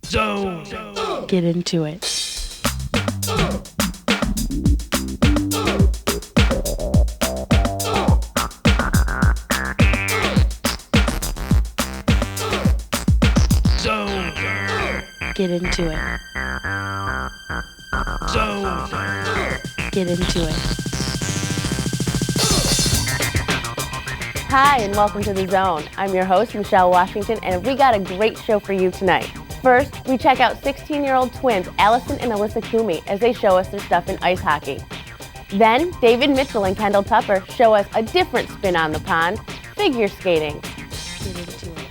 Zone. Get into it. Zone. Get into it. Zone. Get into it. Hi, and welcome to The Zone. I'm your host, Michele Washington, and we got a great show for you tonight. First, we check out 16-year-old twins Allison and Alyssa Toomey as they show us their stuff in ice hockey. Then, David Mitchell and Kendall Tupper show us a different spin on the pond, figure skating.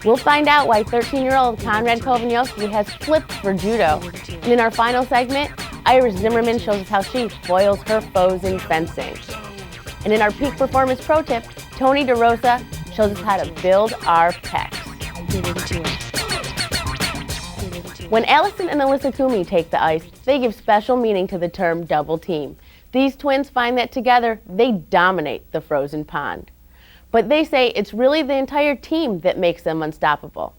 We'll find out why 13-year-old Conrad Kovaniowski has flipped for judo. And in our final segment, Iris Zimmerman shows us how she foils her foes in fencing. And in our peak performance pro tip, Tony DeRosa shows us how to build our pecs. When Allison and Alyssa Toomey take the ice, they give special meaning to the term double team. These twins find that together, they dominate the frozen pond. But they say it's really the entire team that makes them unstoppable.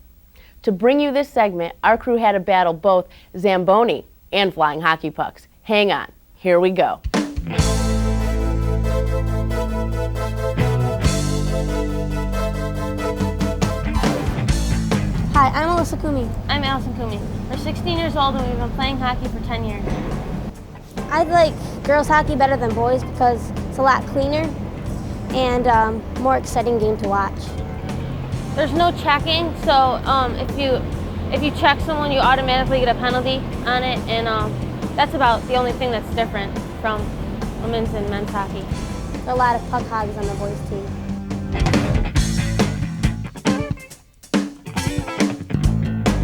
To bring you this segment, our crew had to battle both Zamboni and flying hockey pucks. Hang on, here we go. Hi, I'm Alyssa Toomey. I'm Allison Toomey. We're 16 years old and we've been playing hockey for 10 years. I like girls hockey better than boys because it's a lot cleaner and more exciting game to watch. There's no checking, so if you check someone, you automatically get a penalty on it, and that's about the only thing that's different from women's and men's hockey. There are a lot of puck hogs on the boys' team.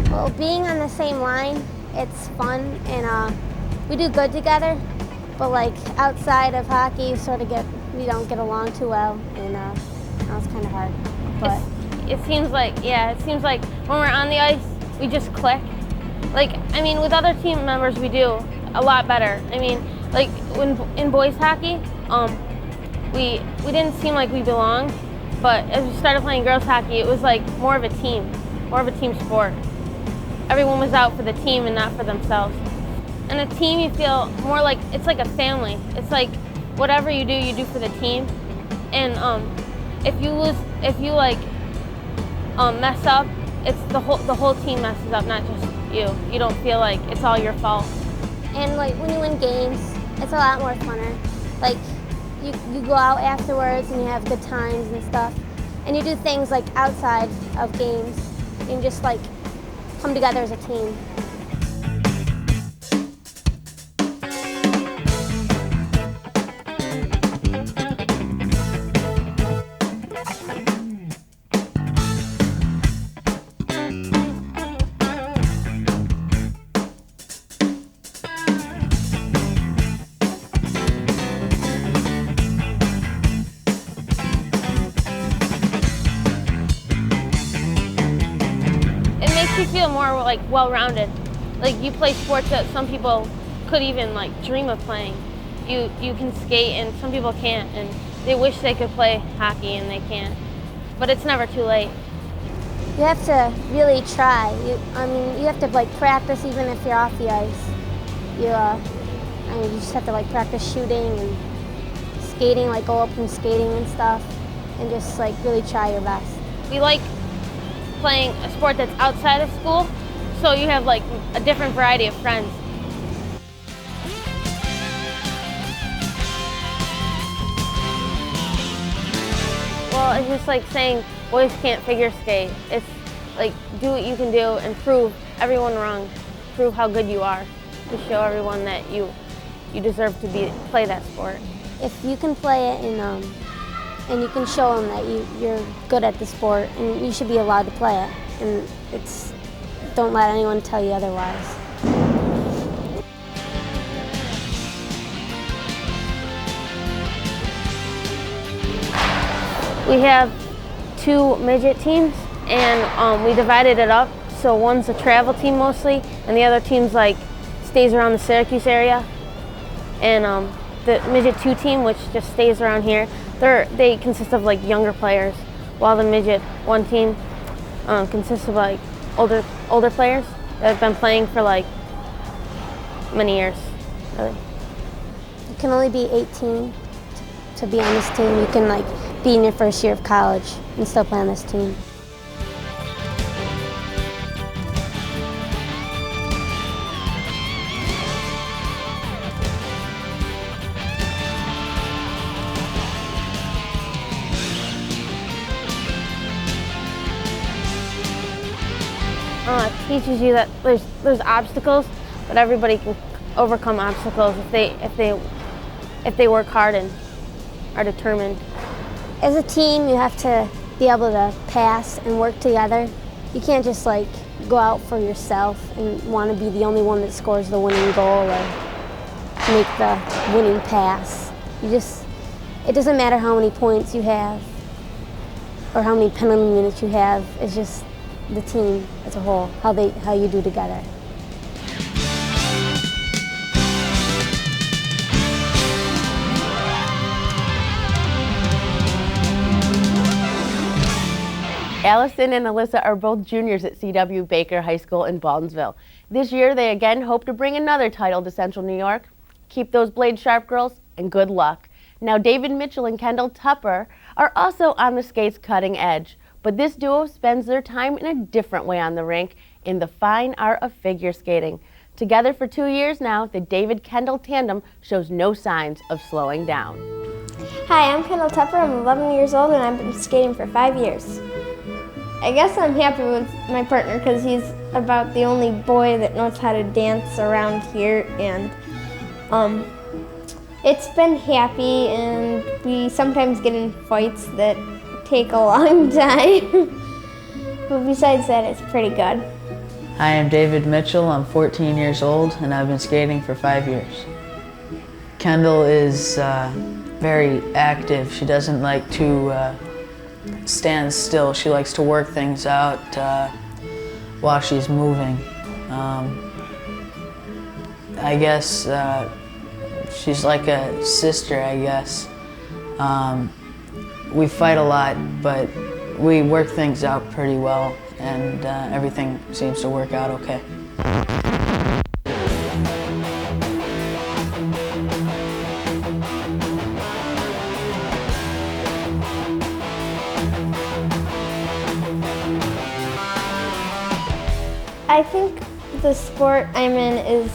Well, being on the same line, it's fun, and we do good together. But like outside of hockey, we don't get along too well, and it's kind of hard. But it seems like when we're on the ice, we just click. With other team members, we do a lot better. When in boys hockey, we didn't seem like we belonged, but as we started playing girls hockey, it was like more of a team sport. Everyone was out for the team and not for themselves. And a team, you feel more like, it's like a family. It's like whatever you do for the team. And if you mess up, it's the whole team messes up, not just you. You don't feel like it's all your fault. And like when you win games, it's a lot more funner. Like you go out afterwards and you have good times and stuff. And you do things like outside of games and just like come together as a team. You feel more like well-rounded. Like you play sports that some people could even like dream of playing. You can skate and some people can't, and they wish they could play hockey and they can't. But it's never too late. You have to really try. You have to like practice even if you're off the ice. You just have to like practice shooting and skating, like go up and skating and stuff, and just like really try your best. We like playing a sport that's outside of school, so you have like a different variety of friends. Well, it's just like saying boys can't figure skate. It's like do what you can do and prove everyone wrong. Prove how good you are to show everyone that you deserve to play that sport. If you can play it and you can show them that you're good at the sport and you should be allowed to play it. And don't let anyone tell you otherwise. We have 2 midget teams, and we divided it up. So one's a travel team mostly, and the other team's like stays around the Syracuse area. And the midget 2 team, which just stays around here, they consist of like younger players, while the midget 1 team consists of like older players that I've been playing for like many years, really. You can only be 18 to be on this team. You can like be in your first year of college and still play on this team. It teaches you that there's obstacles, but everybody can overcome obstacles if they work hard and are determined. As a team, you have to be able to pass and work together. You can't just like go out for yourself and want to be the only one that scores the winning goal or make the winning pass. It doesn't matter how many points you have or how many penalty minutes you have. It's just the team as a whole, how you do together. Allison and Alyssa are both juniors at C.W. Baker High School in Baldwinsville. This year, they again hope to bring another title to Central New York. Keep those blades sharp, girls, and good luck. Now, David Mitchell and Kendall Tupper are also on the skate's cutting edge, but this duo spends their time in a different way on the rink in the fine art of figure skating. Together for 2 years now, the David-Kendall tandem shows no signs of slowing down. Hi, I'm Kendall Tupper. I'm 11 years old and I've been skating for 5 years. I guess I'm happy with my partner because he's about the only boy that knows how to dance around here, and it's been happy, and we sometimes get in fights that take a long time. But besides that, it's pretty good. Hi, I'm David Mitchell. I'm 14 years old and I've been skating for 5 years. Kendall is very active. She doesn't like to stand still. She likes to work things out while she's moving. I guess she's like a sister, I guess. We fight a lot, but we work things out pretty well, and everything seems to work out okay. I think the sport I'm in is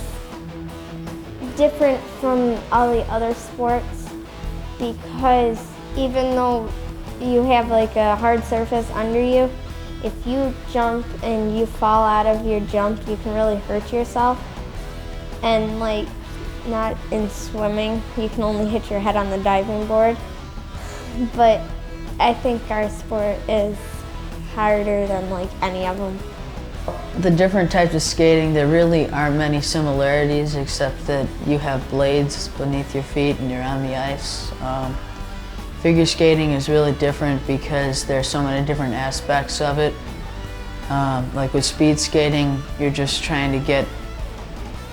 different from all the other sports because even though you have like a hard surface under you, if you jump and you fall out of your jump, you can really hurt yourself. And like not in swimming, you can only hit your head on the diving board. But I think our sport is harder than like any of them. The different types of skating, there really aren't many similarities except that you have blades beneath your feet and you're on the ice. Figure skating is really different because there's so many different aspects of it. Like with speed skating, you're just trying to get,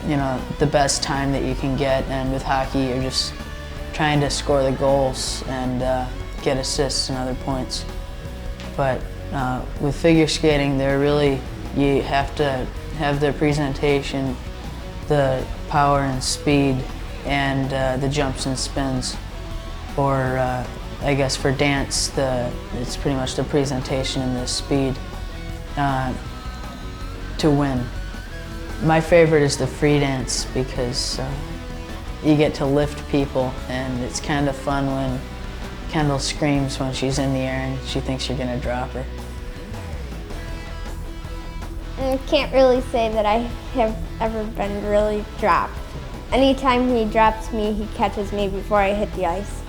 the best time that you can get, and with hockey, you're just trying to score the goals and get assists and other points. But with figure skating, you have to have the presentation, the power and speed, and the jumps and spins. Or I guess for dance, it's pretty much the presentation and the speed to win. My favorite is the free dance because you get to lift people, and it's kind of fun when Kendall screams when she's in the air and she thinks you're gonna drop her. I can't really say that I have ever been really dropped. Anytime he drops me, he catches me before I hit the ice.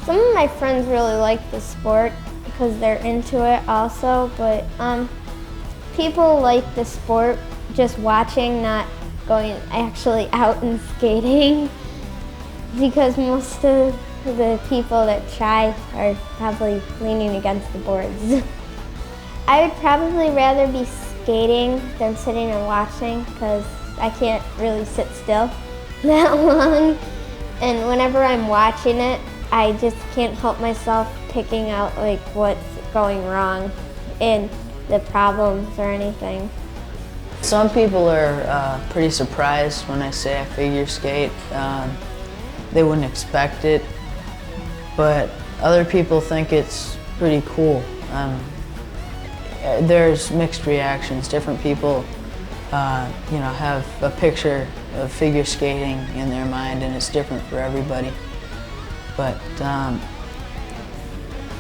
Some of my friends really like the sport because they're into it also, but people like the sport just watching, not going actually out and skating, because most of the people that try are probably leaning against the boards. I would probably rather be skating than sitting and watching because I can't really sit still that long. And whenever I'm watching it, I just can't help myself picking out like what's going wrong and the problems or anything. Some people are pretty surprised when I say I figure skate. They wouldn't expect it, but other people think it's pretty cool. There's mixed reactions. Different people, have a picture of figure skating in their mind, and it's different for everybody. But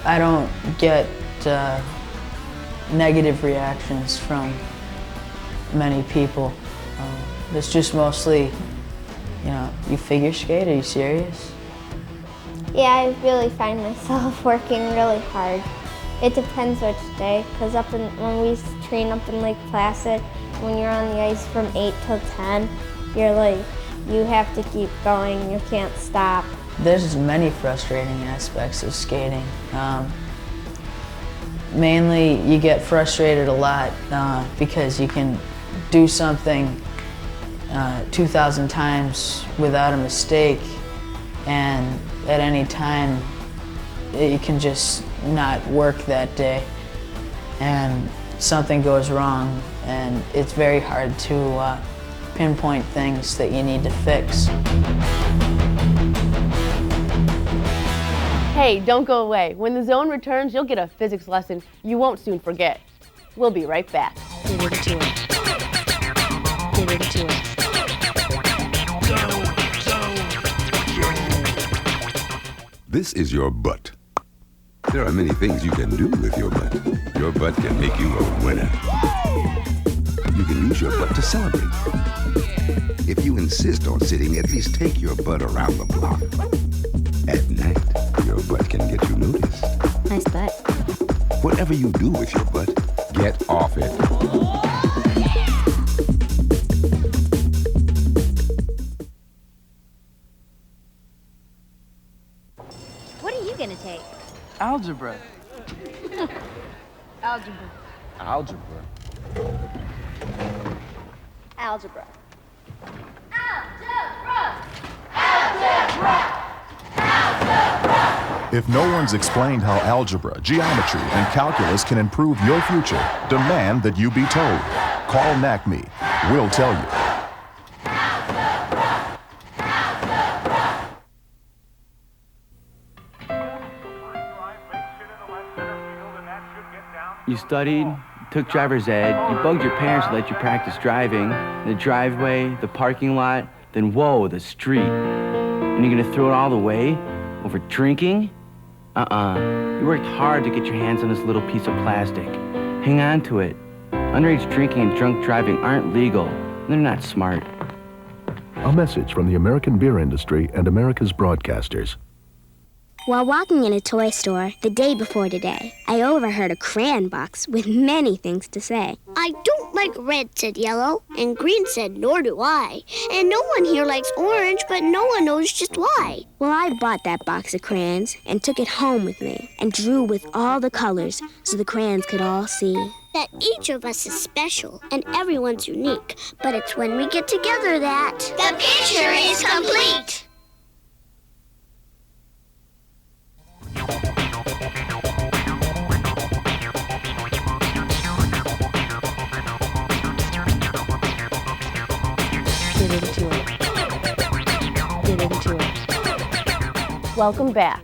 I don't get negative reactions from many people. It's just mostly, you figure skate, are you serious? Yeah, I really find myself working really hard. It depends which day, because when we train up in Lake Placid, when you're on the ice from 8 till 10, you have to keep going, you can't stop. There's many frustrating aspects of skating. Mainly, you get frustrated a lot because you can do something 2,000 times without a mistake, and at any time you can just not work that day, and something goes wrong, and it's very hard to pinpoint things that you need to fix. Hey, don't go away. When the zone returns, you'll get a physics lesson you won't soon forget. We'll be right back. Get into it. Get into it. This is your butt. There are many things you can do with your butt. Your butt can make you a winner. You can use your butt to celebrate. If you insist on sitting, at least take your butt around the block. At night, your butt can get you noticed. Nice butt. Whatever you do with your butt, get off it. What are you gonna take? Algebra. Algebra. Algebra. Algebra. If no one's explained how algebra, geometry, and calculus can improve your future, demand that you be told. Call NACME. We'll tell you. You studied, took driver's ed, you bugged your parents to let you practice driving, the driveway, the parking lot, then whoa, the street. And you're gonna throw it all away over drinking? You worked hard to get your hands on this little piece of plastic. Hang on to it. Underage drinking and drunk driving aren't legal, and they're not smart. A message from the American beer industry and America's broadcasters. While walking in a toy store the day before today, I overheard a crayon box with many things to say. I don't like red, said Yellow, and Green said, nor do I. And no one here likes orange, but no one knows just why. Well, I bought that box of crayons and took it home with me and drew with all the colors so the crayons could all see. That each of us is special and everyone's unique, but it's when we get together that the picture is complete. Get into it. Get into it. Welcome back.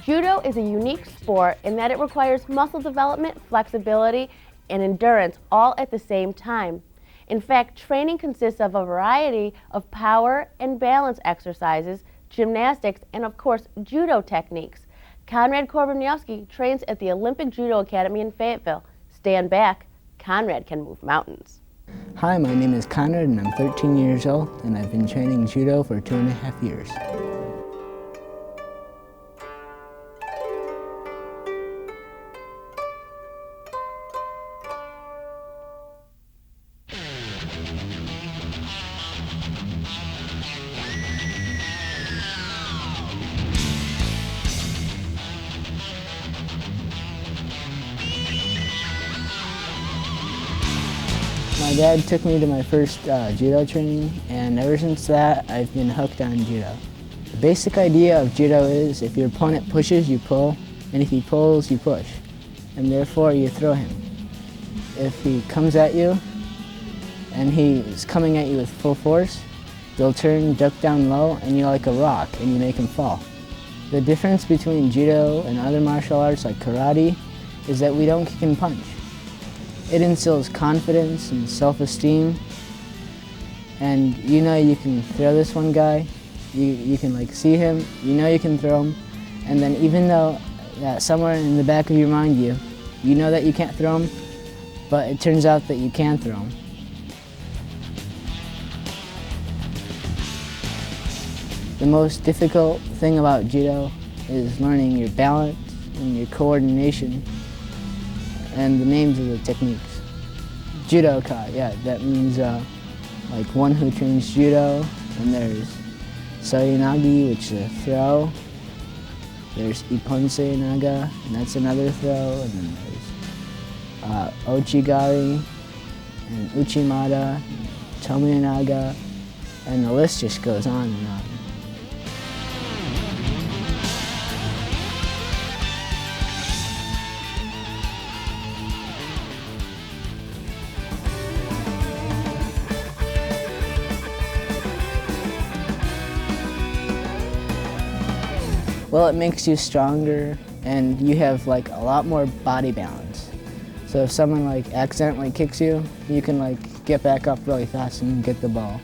Judo is a unique sport in that it requires muscle development, flexibility, and endurance all at the same time. In fact, training consists of a variety of power and balance exercises, gymnastics, and of course, judo techniques. Conrad Korbaniowski trains at the Olympic Judo Academy in Fayetteville. Stand back, Conrad can move mountains. Hi, my name is Conrad and I'm 13 years old and I've been training judo for 2.5 years. My dad took me to my first judo training, and ever since that, I've been hooked on judo. The basic idea of judo is if your opponent pushes, you pull, and if he pulls, you push, and therefore you throw him. If he comes at you, and he's coming at you with full force, you'll turn, duck down low, and you're like a rock, and you make him fall. The difference between judo and other martial arts like karate is that we don't kick and punch. It instills confidence and self-esteem, and you know you can throw this one guy, you can like see him, you know you can throw him, and then even though somewhere in the back of your mind you know that you can't throw him, but it turns out that you can throw him. The most difficult thing about judo is learning your balance and your coordination and the names of the techniques. Judoka, yeah, that means like one who trains judo, and there's Soyanagi, which is a throw. There's Ipponsei Naga, and that's another throw, and then there's Ochigari, and Uchimata, Tomonaga, and the list just goes on and on. Well, it makes you stronger, and you have like a lot more body balance. So if someone like accidentally kicks you, you can like get back up really fast and get the ball.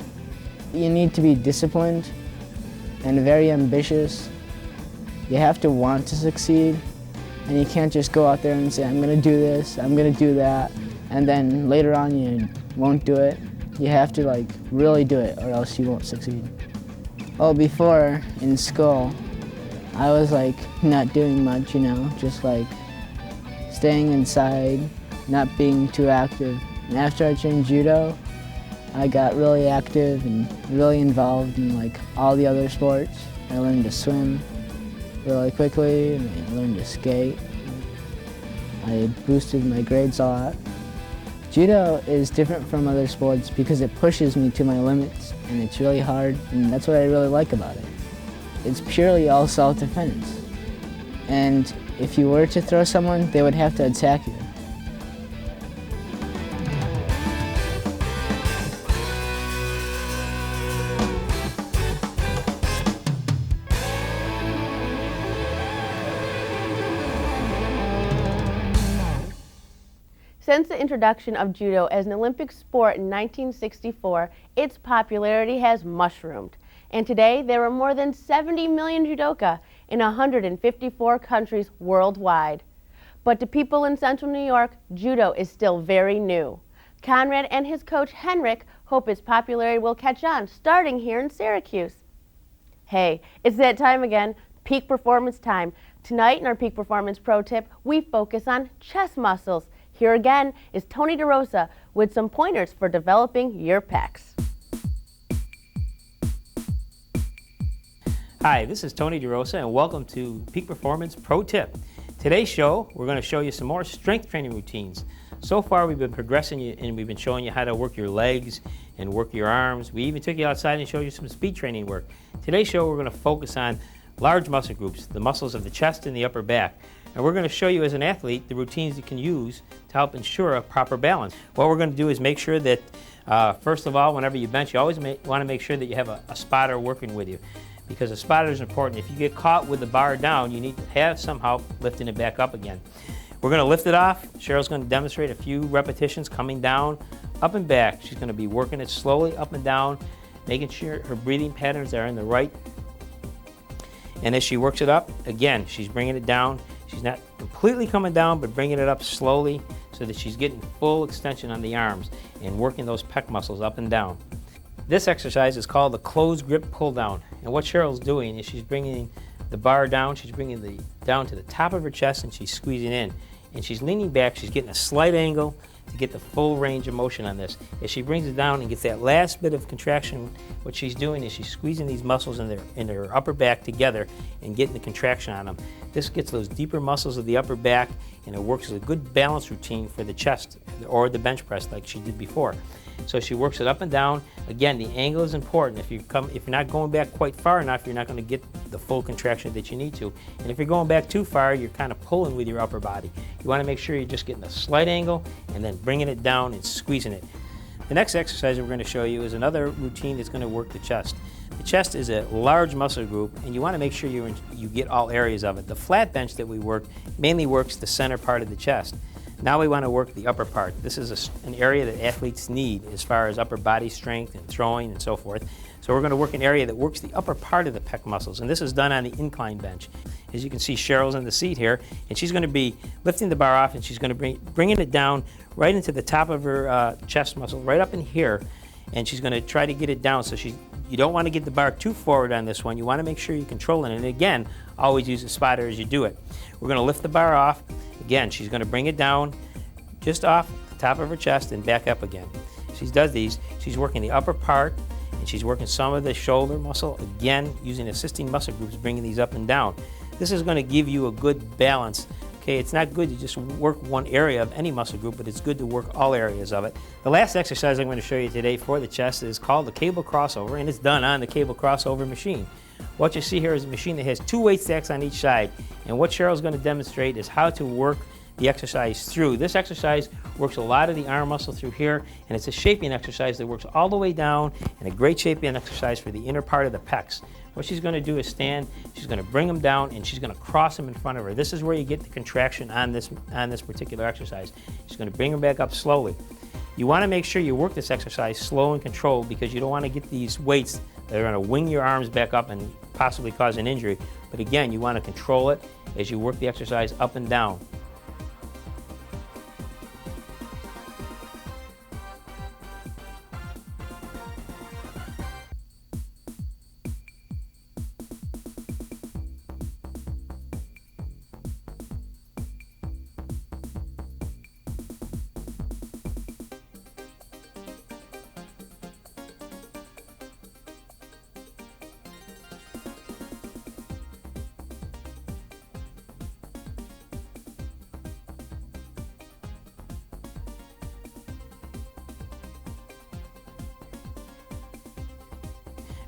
You need to be disciplined and very ambitious. You have to want to succeed, and you can't just go out there and say, I'm gonna do this, I'm gonna do that, and then later on you won't do it. You have to like really do it, or else you won't succeed. Oh, before in school, I was like not doing much, you know, just like staying inside, not being too active. And after I trained judo, I got really active and really involved in like all the other sports. I learned to swim really quickly, and I learned to skate. I boosted my grades a lot. Judo is different from other sports because it pushes me to my limits, and it's really hard, and that's what I really like about it. It's purely all self-defense. And if you were to throw someone, they would have to attack you. Since the introduction of judo as an Olympic sport in 1964, its popularity has mushroomed. And today, there are more than 70 million judoka in 154 countries worldwide. But to people in Central New York, judo is still very new. Conrad and his coach, Henrik, hope its popularity will catch on, starting here in Syracuse. Hey, it's that time again, peak performance time. Tonight in our Peak Performance Pro Tip, we focus on chest muscles. Here again is Tony DeRosa with some pointers for developing your pecs. Hi, this is Tony DeRosa, and welcome to Peak Performance Pro Tip. Today's show, we're going to show you some more strength training routines. So far, we've been progressing you, and we've been showing you how to work your legs and work your arms. We even took you outside and showed you some speed training work. Today's show, we're going to focus on large muscle groups, the muscles of the chest and the upper back. And we're going to show you as an athlete the routines you can use to help ensure a proper balance. What we're going to do is make sure that, first of all, whenever you bench, you always want to make sure that you have a spotter working with you, because a spotter is important. If you get caught with the bar down, you need to have somehow lifting it back up again. We're going to lift it off. Cheryl's going to demonstrate a few repetitions coming down, up and back. She's going to be working it slowly up and down, making sure her breathing patterns are in the right. And as she works it up, again, she's bringing it down. She's not completely coming down, but bringing it up slowly so that she's getting full extension on the arms and working those pec muscles up and down. This exercise is called the closed grip pull down. And what Cheryl's doing is she's bringing the bar down, she's bringing the down to the top of her chest, and she's squeezing in. And she's leaning back, she's getting a slight angle to get the full range of motion on this. As she brings it down and gets that last bit of contraction, what she's doing is she's squeezing these muscles in her upper back together and getting the contraction on them. This gets those deeper muscles of the upper back, and it works as a good balance routine for the chest or the bench press like she did before. So she works it up and down. Again, the angle is important. If you're not going back quite far enough, you're not going to get the full contraction that you need to. And if you're going back too far, you're kind of pulling with your upper body. You want to make sure you're just getting a slight angle and then bringing it down and squeezing it. The next exercise we're going to show you is another routine that's going to work the chest. The chest is a large muscle group, and you want to make sure you get all areas of it. The flat bench that we work mainly works the center part of the chest. Now we want to work the upper part. This is an area that athletes need as far as upper body strength and throwing and so forth. So we're going to work an area that works the upper part of the pec muscles, and this is done on the incline bench. As you can see, Cheryl's in the seat here, and she's going to be lifting the bar off, and she's going to bringing it down right into the top of her chest muscle, right up in here, and she's going to try to get it down. So you don't want to get the bar too forward on this one. You want to make sure you control it, and again, always use a spotter as you do it. We're going to lift the bar off. Again, she's going to bring it down just off the top of her chest and back up again. She does these. She's working the upper part, and she's working some of the shoulder muscle, again, using assisting muscle groups, bringing these up and down. This is going to give you a good balance. Okay, it's not good to just work one area of any muscle group, but it's good to work all areas of it. The last exercise I'm going to show you today for the chest is called the cable crossover, and it's done on the cable crossover machine. What you see here is a machine that has 2 weight stacks on each side, and what Cheryl's going to demonstrate is how to work the exercise through. This exercise works a lot of the arm muscle through here, and it's a shaping exercise that works all the way down, and a great shaping exercise for the inner part of the pecs. What she's going to do is stand, she's going to bring them down, and she's going to cross them in front of her. This is where you get the contraction on this particular exercise. She's going to bring them back up slowly. You want to make sure you work this exercise slow and controlled, because you don't want to get these weights that are going to wing your arms back up and possibly cause an injury. But again, you want to control it as you work the exercise up and down.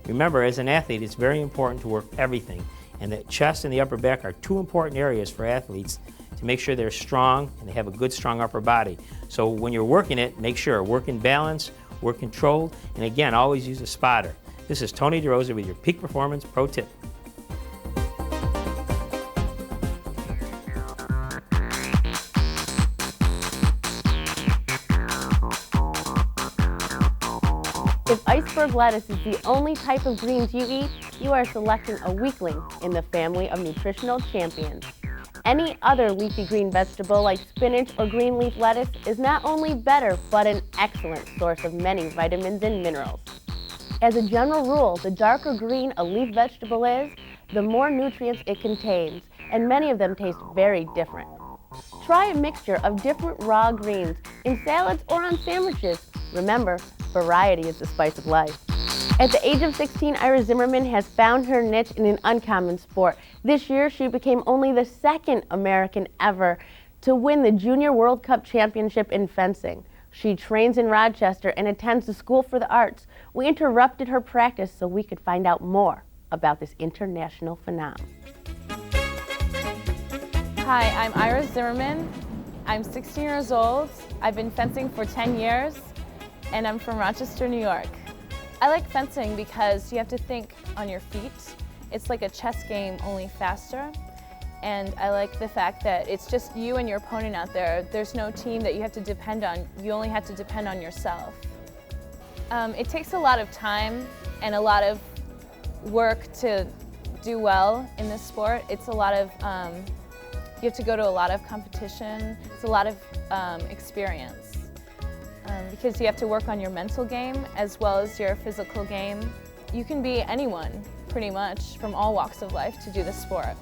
Remember, as an athlete, it's very important to work everything, and the chest and the upper back are 2 important areas for athletes to make sure they're strong and they have a good, strong upper body. So when you're working it, make sure, work in balance, work controlled, and again, always use a spotter. This is Tony DeRosa with your Peak Performance Pro Tip. If iceberg lettuce is the only type of greens you eat, you are selecting a weakling in the family of nutritional champions. Any other leafy green vegetable like spinach or green leaf lettuce is not only better, but an excellent source of many vitamins and minerals. As a general rule, the darker green a leaf vegetable is, the more nutrients it contains, and many of them taste very different. Try a mixture of different raw greens in salads or on sandwiches. Remember, variety is the spice of life. At the age of 16, Ira Zimmerman has found her niche in an uncommon sport. This year, she became only the 2nd American ever to win the Junior World Cup Championship in fencing. She trains in Rochester and attends the School for the Arts. We interrupted her practice so we could find out more about this international phenomenon. Hi, I'm Ira Zimmerman. I'm 16 years old. I've been fencing for 10 years, and I'm from Rochester, New York. I like fencing because you have to think on your feet. It's like a chess game, only faster. And I like the fact that it's just you and your opponent out there. There's no team that you have to depend on. You only have to depend on yourself. It takes a lot of time and a lot of work to do well in this sport. It's a lot of, you have to go to a lot of competition. It's a lot of experience. Because you have to work on your mental game as well as your physical game. You can be anyone, pretty much, from all walks of life to do this sport.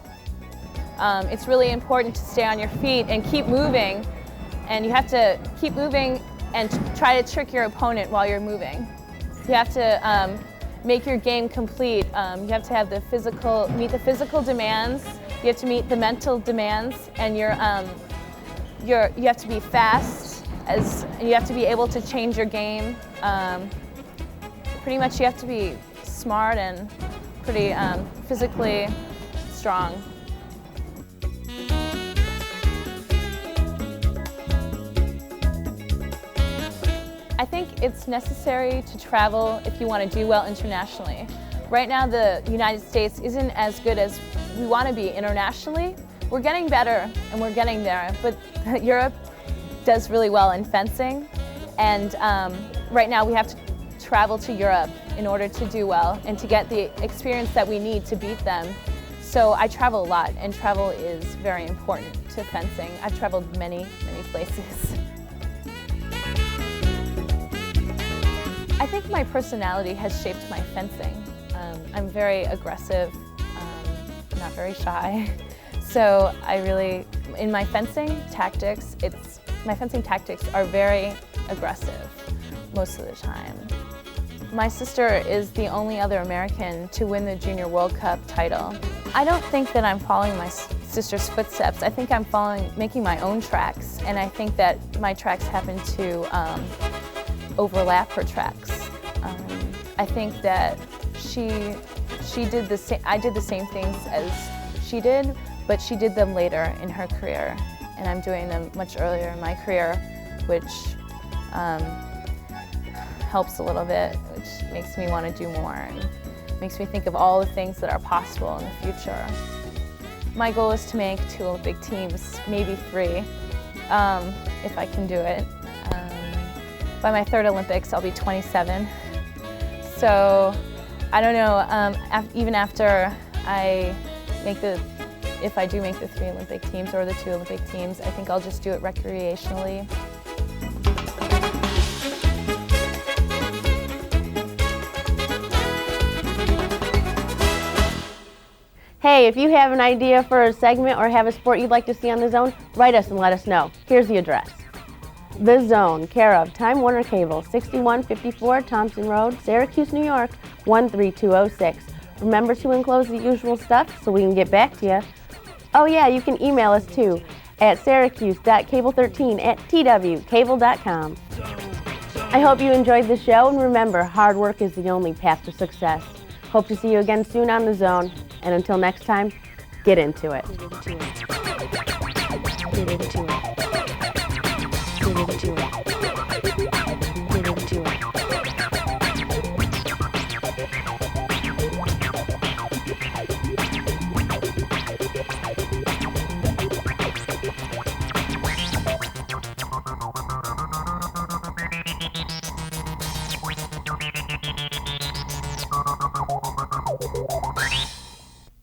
It's really important to stay on your feet and keep moving, and you have to keep moving and try to trick your opponent while you're moving. You have to make your game complete. You have to have the meet the physical demands, you have to meet the mental demands, and you have to be fast, you have to be able to change your game. Pretty much you have to be smart and pretty physically strong. I think it's necessary to travel if you want to do well internationally. Right now, the United States isn't as good as we want to be internationally. We're getting better and we're getting there, but Europe does really well in fencing. And right now we have to travel to Europe in order to do well and to get the experience that we need to beat them. So I travel a lot, and travel is very important to fencing. I've traveled many, many places. I think my personality has shaped my fencing. I'm very aggressive, not very shy. So I really, in my fencing tactics, my fencing tactics are very aggressive most of the time. My sister is the only other American to win the Junior World Cup title. I don't think that I'm following my sister's footsteps. I think I'm making my own tracks, and I think that my tracks happen to overlap her tracks. I think that she did the same. I did the same things as she did, but she did them later in her career, and I'm doing them much earlier in my career, which helps a little bit, which makes me want to do more and makes me think of all the things that are possible in the future. My goal is to make 2 Olympic teams, maybe 3, if I can do it. By my 3rd Olympics, I'll be 27. So I don't know, even after if I do make the 3 Olympic teams or the 2 Olympic teams, I think I'll just do it recreationally. Hey, if you have an idea for a segment or have a sport you'd like to see on The Zone, write us and let us know. Here's the address. The Zone, care of Time Warner Cable, 6154 Thompson Road, Syracuse, New York, 13206. Remember to enclose the usual stuff so we can get back to you. Oh yeah, you can email us too at syracuse.cable13@twcable.com. I hope you enjoyed the show, and remember, hard work is the only path to success. Hope to see you again soon on The Zone, and until next time, get into it. Get into it. Get into it. Get into it.